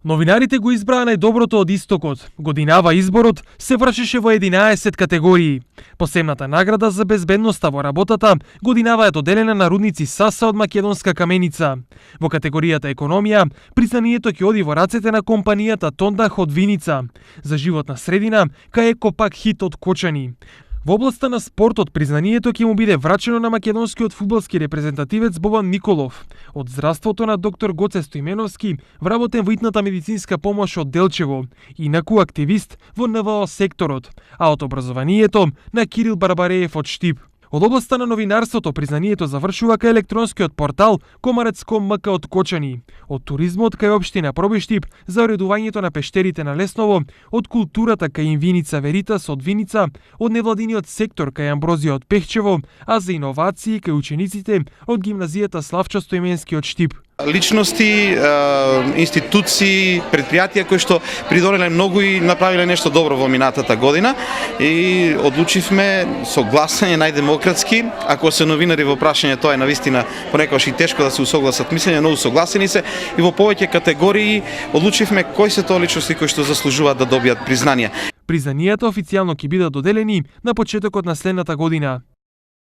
Новинарите го избраа најдоброто од истокот. Годинава изборот се вршеше во 11 категории. Посебната награда за безбедноста во работата годинава е доделена на рудници Саса од Македонска каменица. Во категоријата економија, признанието ќе оди во рацете на компанијата Тондах од Виница. За животна средина, кај Екопак Хит од Кочани. Во областта на спортот, признанието ќе му биде врачено на македонскиот фудбалски репрезентативец Бобан Николов. Од здравството на доктор Гоце Стоименовски, вработен во итната медицинска помош од Делчево, инаку активист во НВО секторот, а од образованието на Кирил Барбареев од Штип. Од областта на новинарството, признанието завршува кај електронскиот портал Комарец.МК од Кочани, од туризмот кај општина Пробиштип за уредувањето на пештерите на Лесново, од културата кај Инвиница Веритас од Виница, од невладиниот сектор кај Амброзија од Пехчево, а за иновации кај учениците од гимназијата Славчо Стоименски од Штип. Личности, институции, предпријатија кои што придонеле многу и направиле нешто добро во минатата година и одлучивме со гласање најдемократски, ако се новинари во прашање, тоа е навистина понекогаш и тешко да се усогласат мислење, но усогласени се и во повеќе категории одлучивме кои се тоа личности кои што заслужуваат да добијат признание. Признанијата официјално ќе бидат доделени на почетокот на следната година.